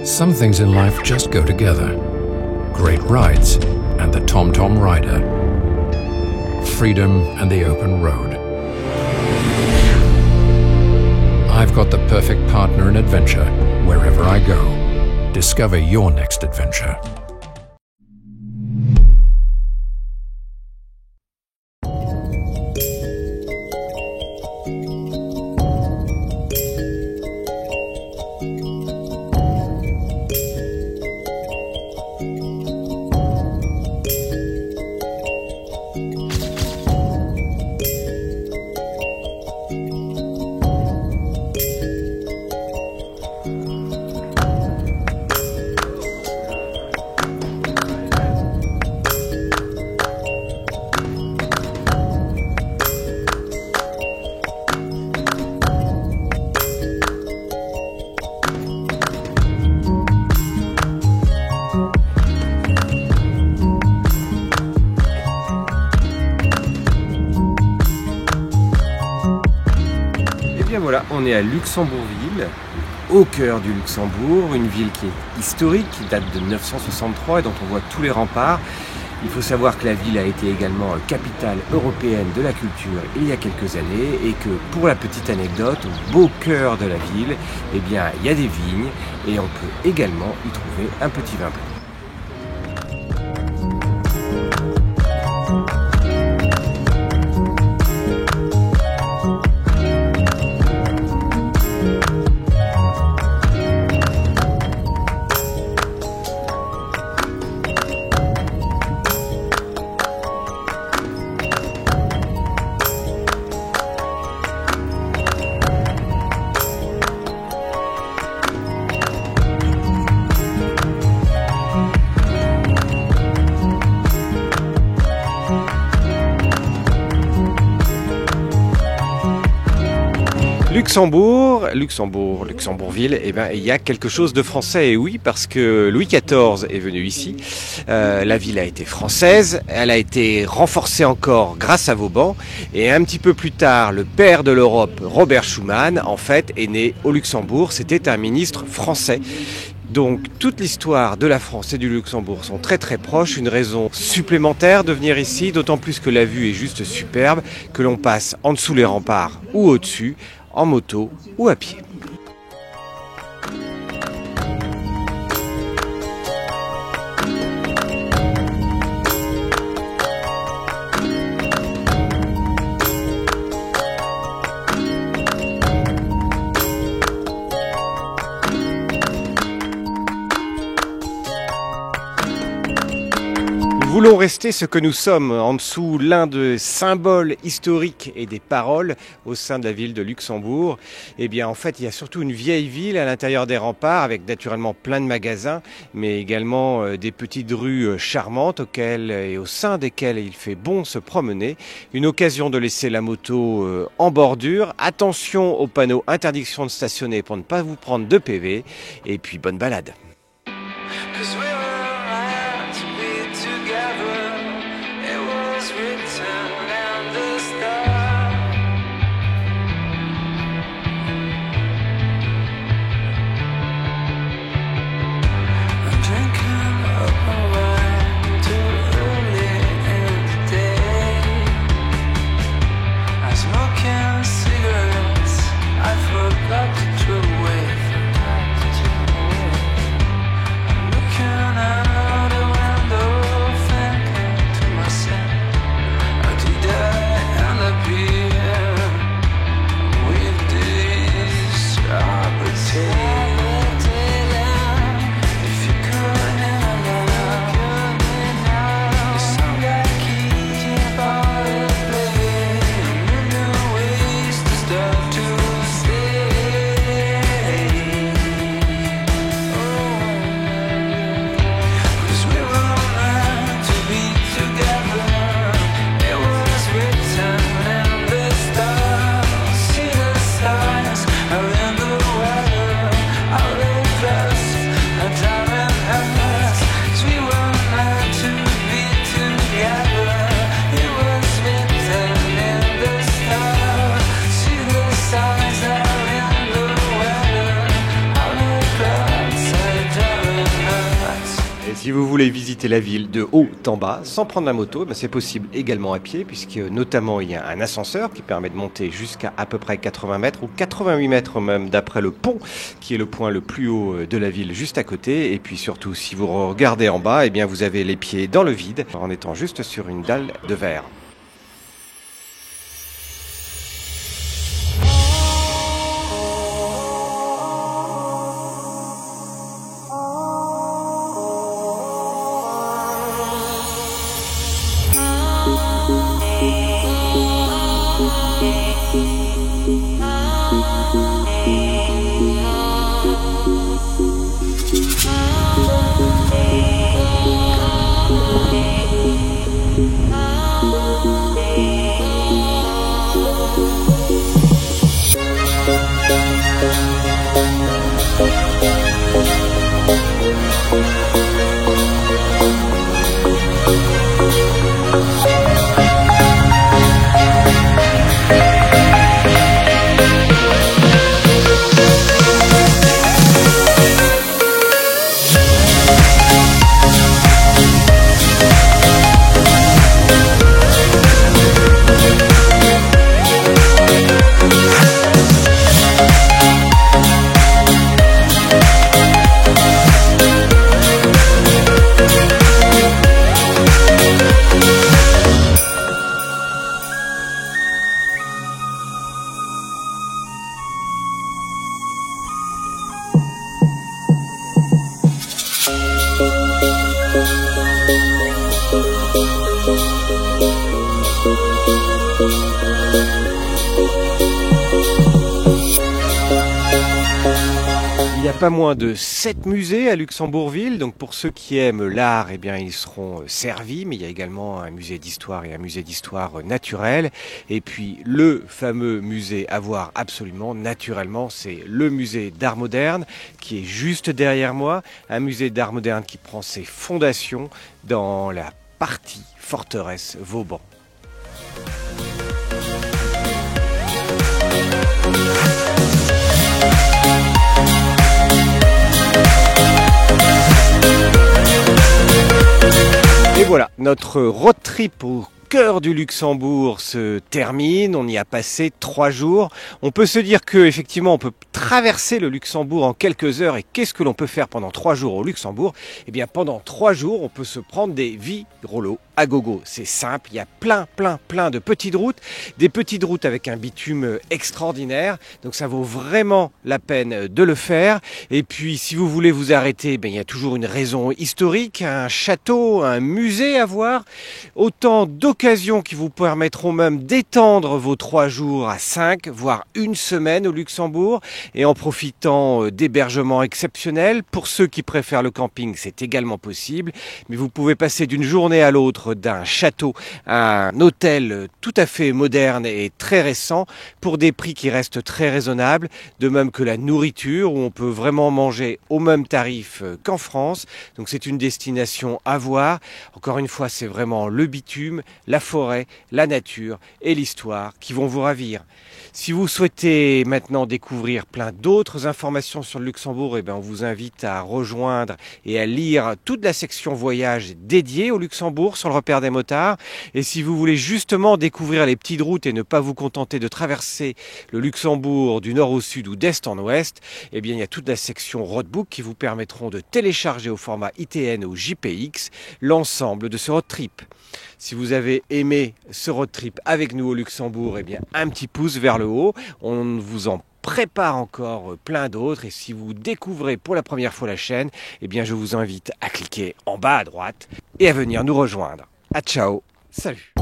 Some things in life just go together. Great rides and the TomTom Rider. Freedom and the open road. I've got the perfect partner in adventure wherever I go. Discover your next adventure. Voilà, on est à Luxembourgville, au cœur du Luxembourg, une ville qui est historique, qui date de 1963 et dont on voit tous les remparts. Il faut savoir que la ville a été également capitale européenne de la culture il y a quelques années et que, pour la petite anecdote, au beau cœur de la ville, eh bien, il y a des vignes et on peut également y trouver un petit vin blanc. Luxembourgville, eh ben, il y a quelque chose de français, et oui, parce que Louis XIV est venu ici. La ville a été française, elle a été renforcée encore grâce à Vauban, et un petit peu plus tard, le père de l'Europe, Robert Schuman, en fait, est né au Luxembourg. C'était un ministre français. Donc toute l'histoire de la France et du Luxembourg sont très très proches, une raison supplémentaire de venir ici, d'autant plus que la vue est juste superbe, que l'on passe en dessous les remparts ou au-dessus, en moto ou à pied. Nous voulons rester ce que nous sommes, en dessous l'un des symboles historiques et des paroles au sein de la ville de Luxembourg. Eh bien, en fait, il y a surtout une vieille ville à l'intérieur des remparts, avec naturellement plein de magasins, mais également des petites rues charmantes auxquelles et au sein desquelles il fait bon se promener. Une occasion de laisser la moto en bordure. Attention aux panneaux interdiction de stationner pour ne pas vous prendre de PV. Et puis, bonne balade. Got to away from time to time. I'm looking Si vous voulez visiter la ville de haut en bas sans prendre la moto, c'est possible également à pied puisque notamment il y a un ascenseur qui permet de monter jusqu'à peu près 80 mètres ou 88 mètres même d'après le pont qui est le point le plus haut de la ville juste à côté. Et puis surtout si vous regardez en bas, vous avez les pieds dans le vide en étant juste sur une dalle de verre. Il n'y a pas moins de 7 musées à Luxembourgville, donc pour ceux qui aiment l'art, ils seront servis, mais il y a également un musée d'histoire et un musée d'histoire naturelle. Et puis le fameux musée à voir absolument naturellement, c'est le musée d'art moderne qui est juste derrière moi, un musée d'art moderne qui prend ses fondations dans la partie forteresse Vauban. Et voilà, notre road trip au cœur du Luxembourg se termine. On y a passé 3 jours. On peut se dire que effectivement, on peut traverser le Luxembourg en quelques heures. Et qu'est-ce que l'on peut faire pendant 3 jours au Luxembourg? Pendant 3 jours, on peut se prendre des virolos à gogo. C'est simple, il y a plein de petites routes, des petites routes avec un bitume extraordinaire. Donc ça vaut vraiment la peine de le faire. Et puis si vous voulez vous arrêter, il y a toujours une raison historique, un château, un musée à voir. Autant d'occasions qui vous permettront même d'étendre vos 3 jours à 5, voire 1 semaine au Luxembourg. Et en profitant d'hébergements exceptionnels. Pour ceux qui préfèrent le camping, c'est également possible. Mais vous pouvez passer d'une journée à l'autre d'un château à un hôtel tout à fait moderne et très récent pour des prix qui restent très raisonnables, de même que la nourriture où on peut vraiment manger au même tarif qu'en France. Donc c'est une destination à voir. Encore une fois, c'est vraiment le bitume, la forêt, la nature et l'histoire qui vont vous ravir. Si vous souhaitez maintenant découvrir plein d'autres informations sur le Luxembourg, on vous invite à rejoindre et à lire toute la section voyage dédiée au Luxembourg sur le repère des motards. Et si vous voulez justement découvrir les petites routes et ne pas vous contenter de traverser le Luxembourg du nord au sud ou d'est en ouest, il y a toute la section roadbook qui vous permettront de télécharger au format ITN ou JPX l'ensemble de ce road trip. Si vous avez aimé ce road trip avec nous au Luxembourg, un petit pouce vers le haut. On vous en prépare encore plein d'autres. Et si vous découvrez pour la première fois la chaîne, je vous invite à cliquer en bas à droite et à venir nous rejoindre. À ciao, salut!